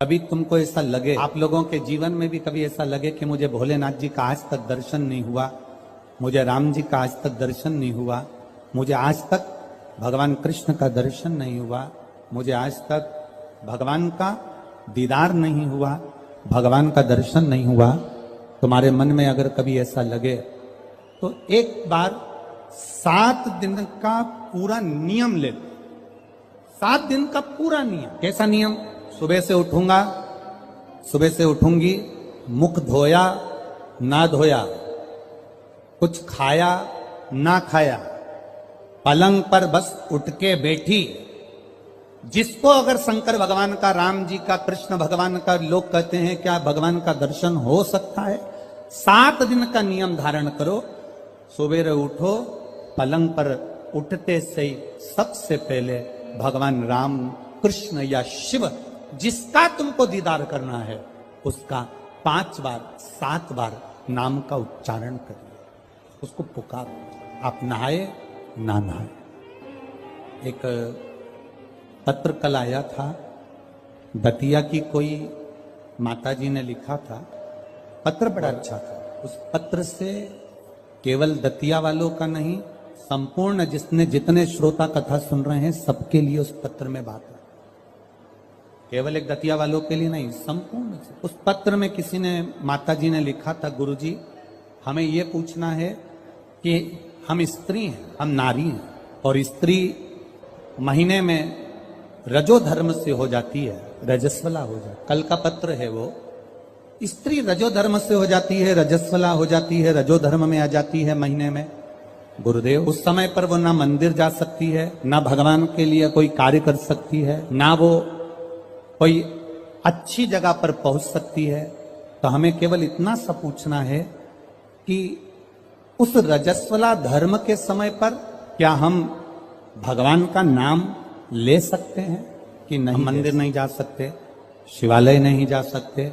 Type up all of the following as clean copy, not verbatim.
कभी तुमको ऐसा लगे, आप लोगों के जीवन में भी कभी ऐसा लगे कि मुझे भोलेनाथ जी का आज तक दर्शन नहीं हुआ, मुझे राम जी का आज तक दर्शन नहीं हुआ, मुझे आज तक भगवान कृष्ण का दर्शन नहीं हुआ, मुझे आज तक भगवान का दीदार नहीं हुआ, भगवान का दर्शन नहीं हुआ। तुम्हारे मन में अगर कभी ऐसा लगे तो एक बार 7 दिन का पूरा नियम ले लो। 7 दिन का पूरा नियम। कैसा नियम? सुबह से उठूंगा, सुबह से उठूंगी, मुख धोया ना धोया, कुछ खाया ना खाया, पलंग पर बस उठ के बैठी। जिसको अगर शंकर भगवान का, राम जी का, कृष्ण भगवान का, लोग कहते हैं क्या भगवान का दर्शन हो सकता है? 7 दिन का नियम धारण करो। सुबह उठो, पलंग पर उठते से ही सबसे पहले भगवान राम, कृष्ण या शिव जिसका तुमको दीदार करना है उसका 5 बार 7 बार नाम का उच्चारण करिए, उसको पुकारो। आप नहाए ना नहाए। एक पत्र कल आया था, दतिया की कोई माताजी ने लिखा था, पत्र बड़ा अच्छा था। उस पत्र से केवल दतिया वालों का नहीं, संपूर्ण जितने श्रोता कथा सुन रहे हैं सबके लिए उस पत्र में बात है। केवल एक दतिया वालों के लिए नहीं, संपूर्ण। उस पत्र में किसी ने, माताजी ने लिखा था, गुरुजी हमें ये पूछना है कि हम स्त्री हैं, हम नारी हैं, और स्त्री महीने में रजो धर्म से हो जाती है, रजस्वला हो जाती। कल का पत्र है वो, स्त्री रजो धर्म से हो जाती है, रजस्वला हो जाती है, रजो धर्म में आ जाती है महीने में। गुरुदेव उस समय पर वो ना मंदिर जा सकती है, ना भगवान के लिए कोई कार्य कर सकती है, ना वो कोई अच्छी जगह पर पहुंच सकती है। तो हमें केवल इतना सा पूछना है कि उस रजस्वला धर्म के समय पर क्या हम भगवान का नाम ले सकते हैं कि नहीं? मंदिर नहीं जा सकते, शिवालय नहीं जा सकते,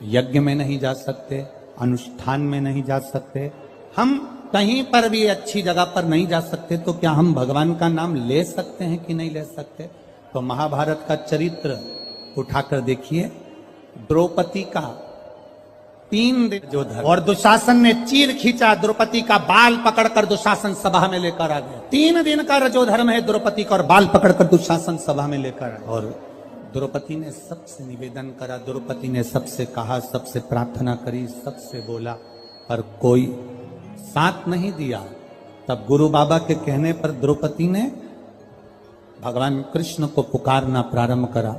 यज्ञ में नहीं जा सकते, अनुष्ठान में नहीं जा सकते, हम कहीं पर भी अच्छी जगह पर नहीं जा सकते, तो क्या हम भगवान का नाम ले सकते हैं कि नहीं ले सकते? तो महाभारत का चरित्र उठाकर देखिए, द्रौपदी का 3 दिन जो धर्म, और दुशासन ने चीर खींचा, द्रौपदी का बाल पकड़कर दुशासन सभा में लेकर आ गया। 3 दिन का रजो धर्म है द्रौपदी का, और बाल पकड़कर दुशासन सभा में लेकर आया। और द्रौपदी ने सबसे निवेदन करा, द्रौपदी ने सबसे कहा, सबसे प्रार्थना करी, सबसे बोला, पर कोई साथ नहीं दिया। तब गुरु बाबा के कहने पर द्रौपदी ने भगवान कृष्ण को पुकारना प्रारंभ करा,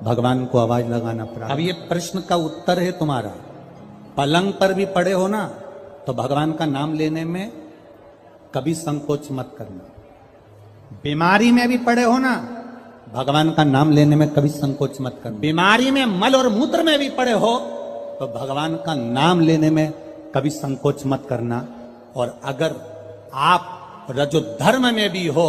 भगवान को आवाज लगाना प्रारंभ। अब ये प्रश्न का उत्तर है तुम्हारा। पलंग पर भी पड़े हो ना, तो भगवान का नाम लेने में कभी संकोच मत करना। बीमारी में भी पड़े हो ना, भगवान का नाम लेने में कभी संकोच मत करना। बीमारी में, मल और मूत्र में भी पड़े हो तो भगवान का नाम लेने में कभी संकोच मत करना। और अगर आप रजो धर्म में भी हो,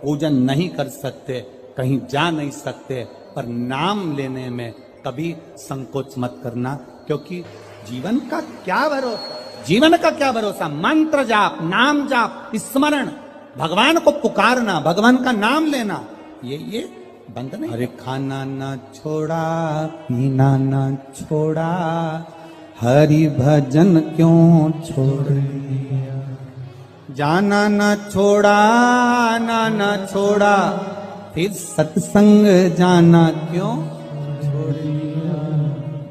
पूजन नहीं कर सकते, कहीं जा नहीं सकते, पर नाम लेने में कभी संकोच मत करना, क्योंकि जीवन का क्या भरोसा, जीवन का क्या भरोसा? मंत्र जाप, नाम जाप, स्मरण, भगवान को पुकारना, भगवान का नाम लेना, ये बंद नहीं। अरे खाना ना छोड़ा, पीना ना छोड़ा, हरि भजन क्यों छोड़ दिया, जाना ना छोड़ा, आना ना छोड़ा, फिर सत्संग जाना क्यों छोड़ दिया।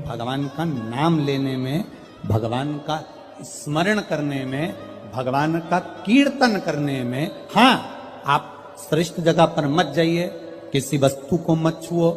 भगवान का नाम लेने में, भगवान का स्मरण करने में, भगवान का कीर्तन करने में, हाँ आप श्रेष्ठ जगह पर मत जाइए, किसी वस्तु को मत छुओ।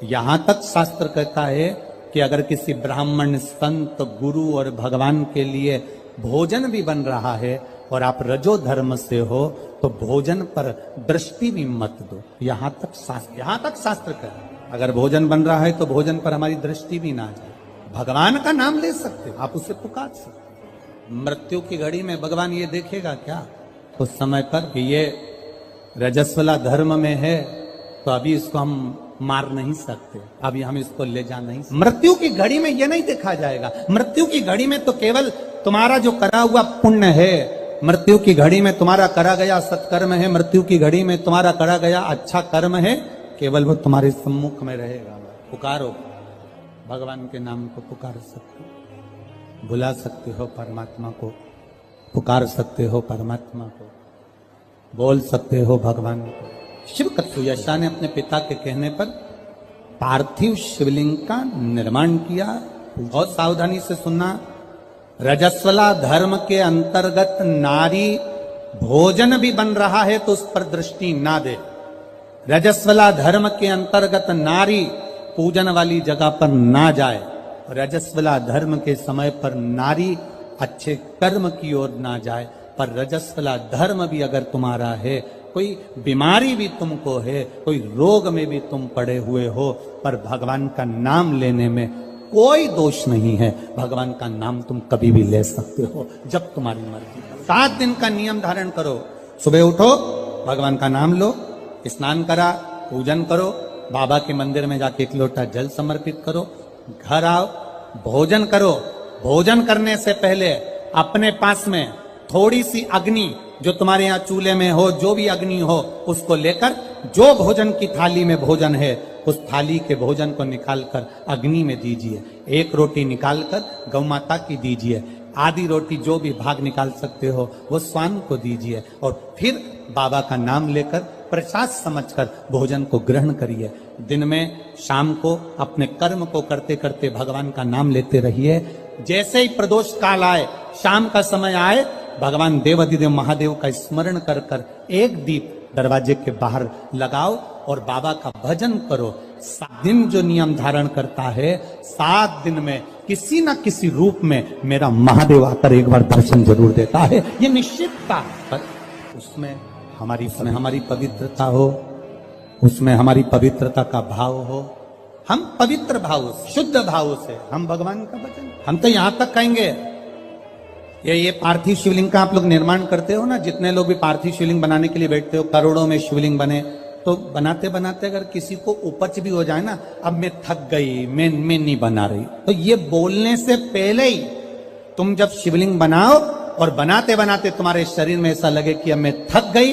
यहां तक शास्त्र कहता है कि अगर किसी ब्राह्मण, संत, गुरु और भगवान के लिए भोजन भी बन रहा है और आप रजो धर्म से हो, तो भोजन पर दृष्टि भी मत दो। यहां तक शास्त्र कहता है अगर भोजन बन रहा है तो भोजन पर हमारी दृष्टि भी ना जाए। भगवान का नाम ले सकते हो, आप उसे पुकार सकते। मृत्यु की घड़ी में भगवान ये देखेगा क्या उस समय पर कि ये रजस्वला धर्म में है, तो अभी इसको हम मार नहीं सकते, अभी हम इसको ले जा नहीं सकते। मृत्यु की घड़ी में ये नहीं देखा जाएगा। मृत्यु की घड़ी में तो केवल तुम्हारा जो करा हुआ पुण्य है, मृत्यु की घड़ी में तुम्हारा करा गया सत्कर्म है, मृत्यु की घड़ी में तुम्हारा करा गया अच्छा कर्म है, केवल वो तुम्हारे सम्मुख में रहेगा। पुकारो, भगवान के नाम को पुकार सकते हो, बुला सकते हो परमात्मा को, पुकार सकते हो परमात्मा को, बोल सकते हो भगवान को। शिव कथुयशा ने अपने पिता के कहने पर पार्थिव शिवलिंग का निर्माण किया। बहुत सावधानी से सुनना, रजस्वला धर्म के अंतर्गत नारी भोजन भी बन रहा है तो उस पर दृष्टि ना दे। रजस्वला धर्म के अंतर्गत नारी पूजन वाली जगह पर ना जाए। रजस्वला धर्म के समय पर नारी अच्छे कर्म की ओर ना जाए। पर रजस्वला धर्म भी अगर तुम्हारा है, कोई बीमारी भी तुमको है, कोई रोग में भी तुम पड़े हुए हो, पर भगवान का नाम लेने में कोई दोष नहीं है। भगवान का नाम तुम कभी भी ले सकते हो जब तुम्हारी मर्जी। 7 दिन का नियम धारण करो। सुबह उठो, भगवान का नाम लो, स्नान करा, पूजन करो, बाबा के मंदिर में जाके 1 लोटा जल समर्पित करो, घर आओ, भोजन करो। भोजन करने से पहले अपने पास में थोड़ी सी अग्नि, जो तुम्हारे यहाँ चूल्हे में हो, जो भी अग्नि हो, उसको लेकर जो भोजन की थाली में भोजन है उस थाली के भोजन को निकालकर अग्नि में दीजिए। 1 रोटी निकालकर गौ माता की दीजिए, आधी रोटी जो भी भाग निकाल सकते हो वो स्वान को दीजिए, और फिर बाबा का नाम लेकर प्रसाद समझकर भोजन को ग्रहण करिए। दिन में शाम को अपने कर्म को करते करते भगवान का नाम लेते रहिए। जैसे ही प्रदोष काल आए, शाम का समय आए, भगवान देवाधिदेव महादेव का स्मरण कर कर 1 दीप दरवाजे के बाहर लगाओ और बाबा का भजन करो। 7 दिन जो नियम धारण करता है, 7 दिन में किसी न किसी रूप में मेरा महादेव आकर एक बार दर्शन जरूर देता है, ये निश्चितता। पर उसमें हमारी पवित्रता हो, उसमें हमारी पवित्रता का भाव हो। हम पवित्र भाव से, शुद्ध भाव से हम भगवान का भजन, हम तो यहां तक कहेंगे, ये पार्थिव शिवलिंग का आप लोग निर्माण करते हो ना, जितने लोग भी पार्थिव शिवलिंग बनाने के लिए बैठते हो, करोड़ों में शिवलिंग बने, तो बनाते बनाते अगर किसी को उपच भी हो जाए ना, अब मैं थक गई, मैं नहीं बना रही, तो ये बोलने से पहले ही तुम जब शिवलिंग बनाओ और बनाते बनाते तुम्हारे शरीर में ऐसा लगे कि अब मैं थक गई,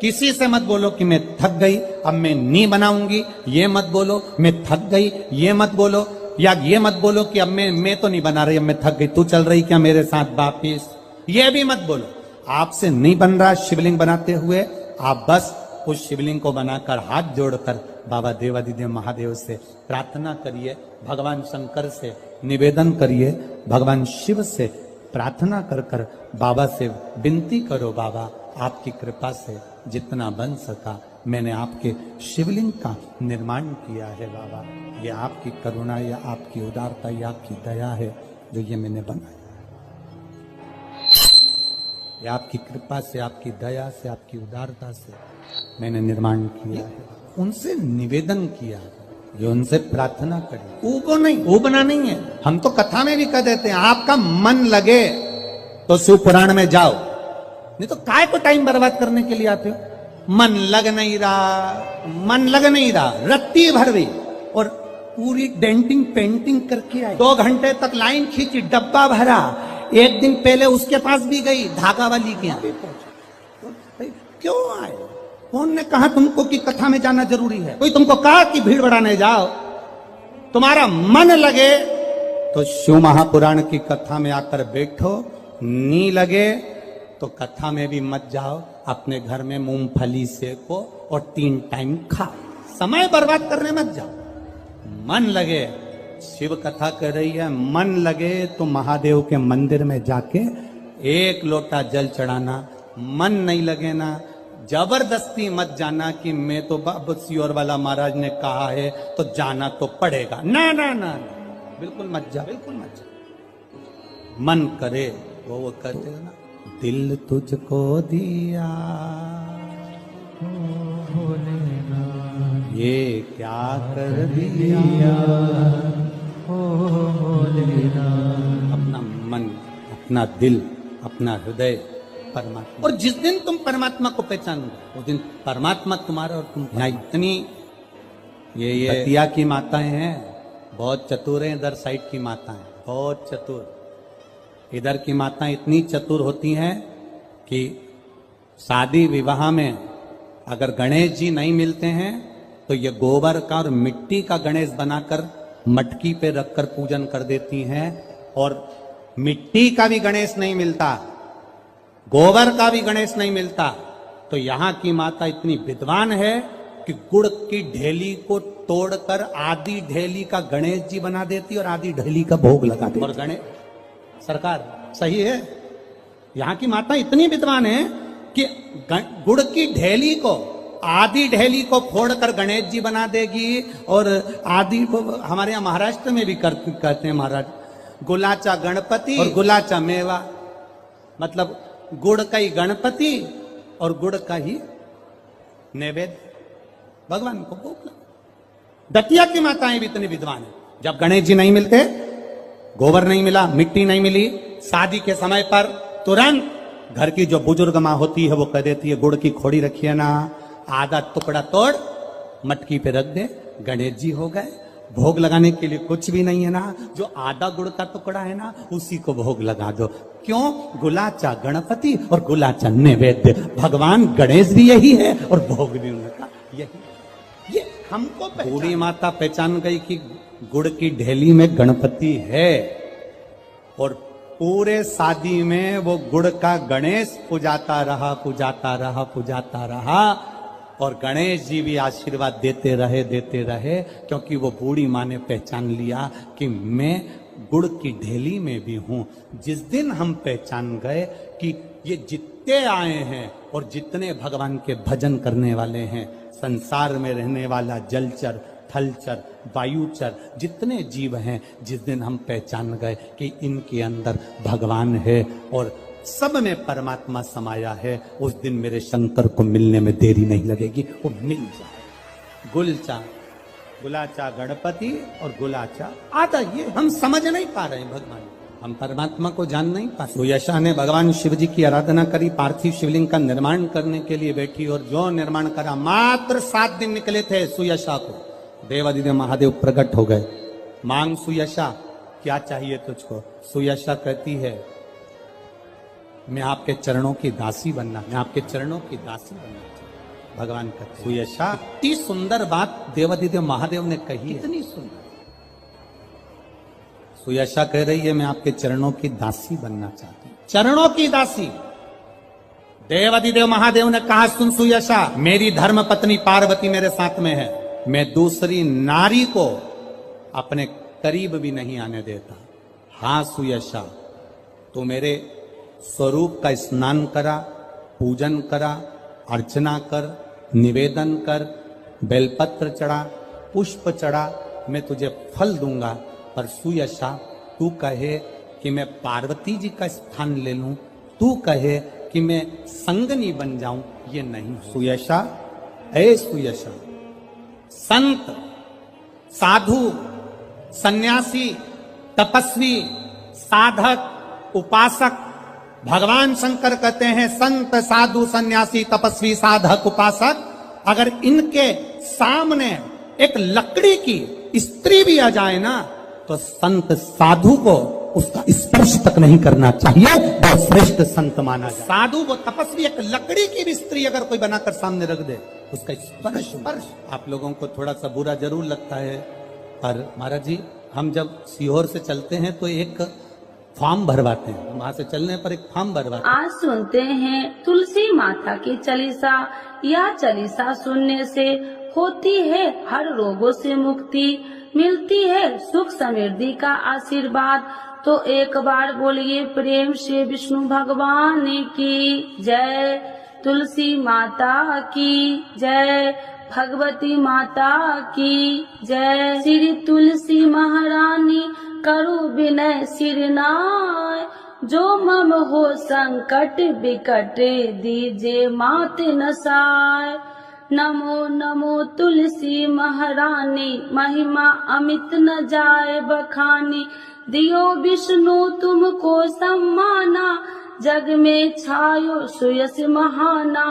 किसी से मत बोलो कि मैं थक गई, अब मैं नहीं बनाऊंगी, ये मत बोलो, मैं थक गई, ये मत बोलो, या ये मत बोलो कि अब मैं तो नहीं बना रही, अब मैं थक गई, तू चल रही क्या मेरे साथ वापिस, ये भी मत बोलो। आपसे नहीं बन रहा शिवलिंग बनाते हुए, आप बस उस शिवलिंग को बनाकर हाथ जोड़कर बाबा देवाधिदेव महादेव से प्रार्थना करिए, भगवान शंकर से निवेदन करिए, भगवान शिव से प्रार्थना कर कर बाबा से विनती करो, बाबा आपकी कृपा से जितना बन सका मैंने आपके शिवलिंग का निर्माण किया है। बाबा ये आपकी करुणा या आपकी उदारता या आपकी दया है जो ये मैंने बनाया, ये आपकी कृपा से, आपकी दया से, आपकी उदारता से मैंने निर्माण किया है। उनसे निवेदन किया, जो उनसे प्रार्थना करी, ऊबना नहीं है। हम तो कथा में भी कह देते हैं, आपका मन लगे तो शिव पुराण में जाओ, नहीं तो काय को टाइम बर्बाद करने के लिए आते हो। मन लग नहीं रहा, रत्ती भर भी, और पूरी डेंटिंग पेंटिंग करके आई, 2 घंटे तक लाइन खींची, डब्बा भरा, 1 दिन पहले उसके पास भी गई, धागा वाली के यहाँ पहुंचा। क्यों आए? कौन ने कहा तुमको कि कथा में जाना जरूरी है? कोई तुमको कहा कि भीड़ बढ़ाने जाओ? तुम्हारा मन लगे तो शिव महापुराण की कथा में आकर बैठो, नी लगे तो कथा में भी मत जाओ, अपने घर में मूंगफली सेको और 3 टाइम खाओ, समय बर्बाद करने मत जाओ। मन लगे, शिव कथा कर रही है, मन लगे तो महादेव के मंदिर में जाके 1 लोटा जल चढ़ाना। मन नहीं लगे ना, जबरदस्ती मत जाना कि मैं तो बाबा सियोर वाला महाराज ने कहा है तो जाना तो पड़ेगा, ना ना ना, बिल्कुल मत जा, बिल्कुल मत जा। मन करे वो करते हो ना, दिल तुझको दिया ये क्या कर दिया, अपना मन, अपना दिल, अपना हृदय परमात्मा। और जिस दिन तुम परमात्मा को पहचानोगे उस दिन परमात्मा तुम्हारा और तुम। इतनी ये हतिया की माताएं हैं, बहुत चतुर हैं, इधर साइड की माताएं बहुत चतुर। इधर की माताएं इतनी चतुर होती हैं कि शादी विवाह में अगर गणेश जी नहीं मिलते हैं तो ये गोबर का और मिट्टी का गणेश बनाकर मटकी पे रखकर पूजन कर देती हैं, और मिट्टी का भी गणेश नहीं मिलता, गोबर का भी गणेश नहीं मिलता। तो यहां की माता इतनी विद्वान है कि गुड़ की ढेली को तोड़कर आधी ढेली का गणेश जी बना देती और आधी ढेली का भोग लगा देती। और गणेश सरकार सही है, यहां की माता इतनी विद्वान है कि गुड़ की ढेली को, आधी ढेली को फोड़कर गणेश जी बना देगी, और आधी को हमारे यहाँ महाराष्ट्र में भी कहते हैं महाराज, गुलाचा गणपति और गुलाचा मेवा, मतलब गुड़ का ही गणपति और गुड़ का ही नैवेद्य भगवान को भोग। दतिया की माताएं भी इतनी विद्वान है, जब गणेश जी नहीं मिलते, गोबर नहीं मिला, मिट्टी नहीं मिली, शादी के समय पर तुरंत घर की जो बुजुर्ग माँ होती है वो कह देती है गुड़ की खोड़ी रखिए ना, आधा टुकड़ा तोड़ मटकी पे रख दे, गणेश जी हो गए। भोग लगाने के लिए कुछ भी नहीं है ना, जो आधा गुड़ का टुकड़ा है ना उसी को भोग लगा दो। क्यों? गुलाचा गणपति और गुलाचा नैवेद्य, भगवान गणेश भी यही है और भोग भी उनका यही। ये हमको बूढ़ी माता पहचान गई कि गुड़ की ढेली में गणपति है, और पूरे शादी में वो गुड़ का गणेश पुजाता रहा, पुजाता रहा, पुजाता रहा, और गणेश जी भी आशीर्वाद देते रहे, क्योंकि वो बूढ़ी माँ ने पहचान लिया कि मैं गुड़ की ढेली में भी हूं। जिस दिन हम पहचान गए कि ये जितने आए हैं और जितने भगवान के भजन करने वाले हैं, संसार में रहने वाला जलचर, थलचर, वायुचर, जितने जीव हैं, जिस दिन हम पहचान गए कि इनके अंदर भगवान है और सब में परमात्मा समाया है, उस दिन मेरे शंकर को मिलने में देरी नहीं लगेगी, वो मिल जाए। गुलाचा गणपति और गुलाचा आधा, ये हम समझ नहीं पा रहे हैं भगवान, हम परमात्मा को जान नहीं पा रहे। सुयशा ने भगवान शिव जी की आराधना करी, पार्थिव शिवलिंग का निर्माण करने के लिए बैठी, और जो निर्माण करा, मात्र 7 दिन निकले थे सुयशा को, देवादिदेव महादेव प्रकट हो गए। मांग सुयशा, क्या चाहिए तुझको? सुयशा कहती है मैं आपके चरणों की दासी बनना, मैं आपके चरणों की दासी बनना चाहिए। भगवान कहते सुयशा, इतनी सुंदर बात देवादिदेव महादेव ने कही, इतनी सुंदर। सुयशा कह रही है मैं आपके चरणों की दासी बनना चाहती हूं, चरणों की दासी। देवादिदेव महादेव ने कहा सुन सुयशा, मेरी धर्म पत्नी पार्वती मेरे साथ में है, मैं दूसरी नारी को अपने करीब भी नहीं आने देता। हाँ सुयशा, तू मेरे स्वरूप का स्नान करा, पूजन करा, अर्चना कर, निवेदन कर, बेलपत्र चढ़ा, पुष्प चढ़ा, मैं तुझे फल दूंगा। पर सुयशा, तू कहे कि मैं पार्वती जी का स्थान ले लूं, तू कहे कि मैं संगनी बन जाऊं, ये नहीं। सुयशा, ऐ सुयशा, संत, साधु, सन्यासी, तपस्वी, साधक, उपासक, भगवान शंकर कहते हैं संत, साधु, सन्यासी, तपस्वी, साधक, उपासक, अगर इनके सामने एक लकड़ी की स्त्री भी आ जाए ना, तो संत साधु को उसका स्पर्श तक नहीं करना चाहिए, वो श्रेष्ठ संत माना जाए। साधु वो तपस्वी, एक लकड़ी की भी स्त्री अगर कोई बनाकर सामने रख दे, उसका स्पर्श आप लोगों को थोड़ा सा बुरा जरूर लगता है, पर महाराज जी हम जब सीहोर से चलते हैं तो एक फॉर्म भरवाते हैं, वहां से चलने पर एक फॉर्म भरवाते हैं। आज सुनते हैं तुलसी माता की चालीसा। यह चालीसा सुनने से होती है हर रोगों से मुक्ति, मिलती है सुख समृद्धि का आशीर्वाद। तो एक बार बोलिए प्रेम से विष्णु भगवान की जय, तुलसी माता की जय, भगवती माता की जय। श्री तुलसी महारानी करु विनय सिरनाय, जो मम हो संकट विकट दीजे मात नसाय। नमो नमो तुलसी महारानी, महिमा अमित न जाए बखानी। दियो विष्णु तुमको सम्माना, जग में छायो सुयस महाना।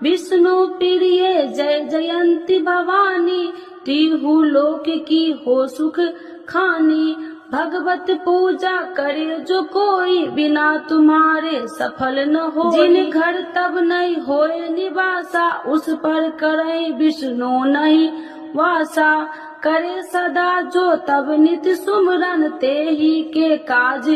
विष्णु प्रिय जय जयंती भवानी, तिहु लोक की हो सुख खानी। भगवत पूजा करे जो कोई, बिना तुम्हारे सफल न हो। जिन घर तब नहीं होए निवासा, उस पर करे विष्णु नहीं वासा। करे सदा जो तब नित्य सुमरन, ते ही के काज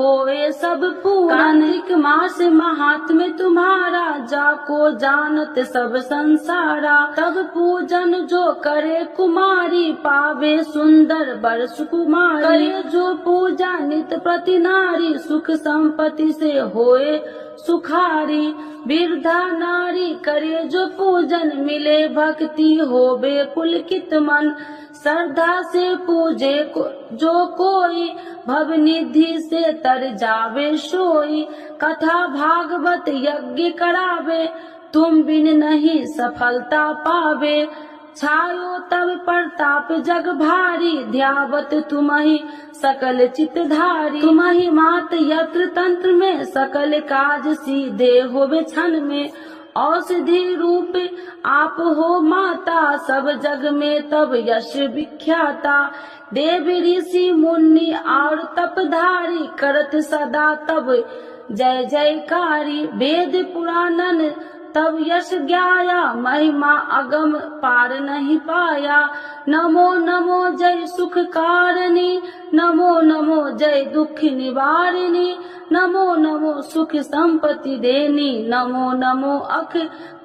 होए सब पूरन। कार्तिक मास महात्म्य तुम्हारा, जाको जानत सब संसारा। तब पूजन जो करे कुमारी, पावे सुंदर वर सुकुमारी। करे जो पूजा नित प्रति नारी, सुख संपत्ति से होए सुखारी। वृद्धा नारी करे जो पूजन, मिले भक्ति होवे पुलकित मन। श्रद्धा से पूजे जो कोई, भव निधि से तर जावे सोई। कथा भागवत यज्ञ करावे, तुम बिन नहीं सफलता पावे। छायो तब प्रताप जग भारी, ध्यावत तुम्हि सकल चितधारी। तुम्हि मात यत्र तंत्र में, सकल काज सीधे होवे क्षण में। औषधि रूप आप हो माता, सब जग में तब यश विख्याता। देव ऋषि मुनि और तपधारी, करत सदा तब जय जयकारी। वेद पुराणन तब यश ज्ञाया, महिमा अगम पार नहीं पाया। नमो नमो जय सुख कारिणी, नमो नमो जय दुख निवारिणी। नमो नमो सुख संपत्ति देनी, नमो नमो अख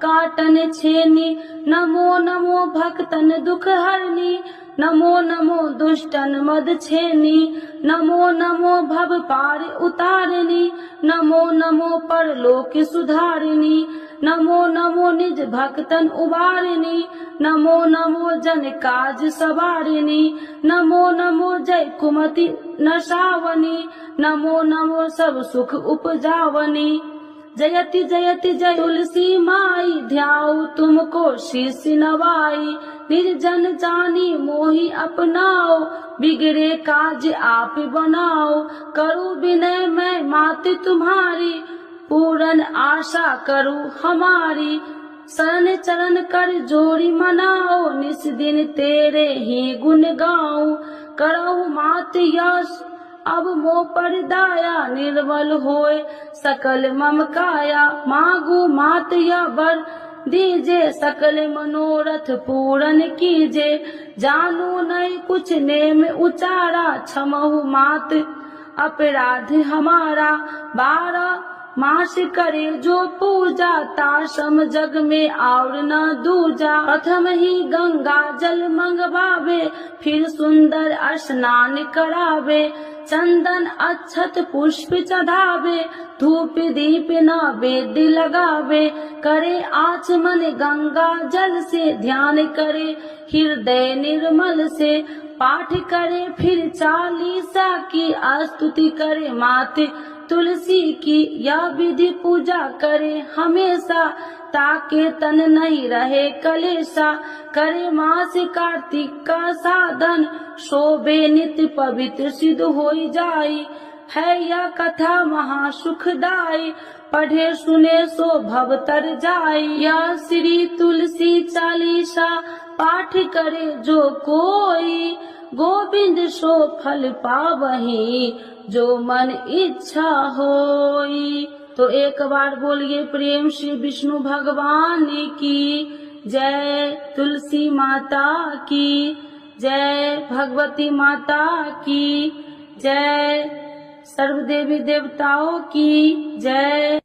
काटन छेनी। नमो नमो भक्तन दुख हरनी, नमो नमो दुष्टन मद छेनी। नमो नमो भव पार उतारिणी, नमो नमो परलोक सुधारिणी। नमो नमो निज भक्तन उबारिणी, नमो नमो जन काज सवारिणी। नमो नमो जय कुमति नशावनी, नमो नमो सब सुख उपजावनी। जयति जयति जय तुलसी माई, ध्याऊ तुमको शीश नवाई। निर्जन जानी मोहि अपनाओ, बिगड़े काज आप बनाओ। करूँ विनय मैं मात तुम्हारी, पूरन आशा करूँ हमारी। शरण चरण कर जोड़ी मनाओ, निस दिन तेरे ही गुण गाऊं। करहु मात यश अब मोह पर दाया, निर्मल होए सकल मम काया। मांगू मात या वर दीजे, सकल मनोरथ पूरन कीजे। जानू नहीं कुछ नेम उचारा, क्षमहु मात अपराध हमारा। 12 मास करे जो पूजा, ताशम जग में और न दूजा। प्रथम ही गंगा जल मंगवावे, फिर सुंदर स्नान करावे। चंदन अक्षत पुष्प चढ़ावे, धूप दीप नैवेद्य लगावे। करे आचमन गंगा जल से, ध्यान करे हृदय निर्मल से। पाठ करे फिर चालीसा की, स्तुति करे माते तुलसी की। यह विधि पूजा करे हमेशा, ताके तन नहीं रहे कलेशा। करे मास कार्तिक का साधन, शोभे नित्य पवित्र सिद्ध होई जाई। है यह कथा महा सुखदाई, पढ़े सुने सो भव तर जाई। यह श्री तुलसी चालीसा, पाठ करे जो कोई। गोविंद सो फल पावही, जो मन इच्छा होई। तो एक बार बोलिए प्रेम श्री विष्णु भगवान की जय, तुलसी माता की जय, भगवती माता की जय, सर्व देवी देवताओं की जय।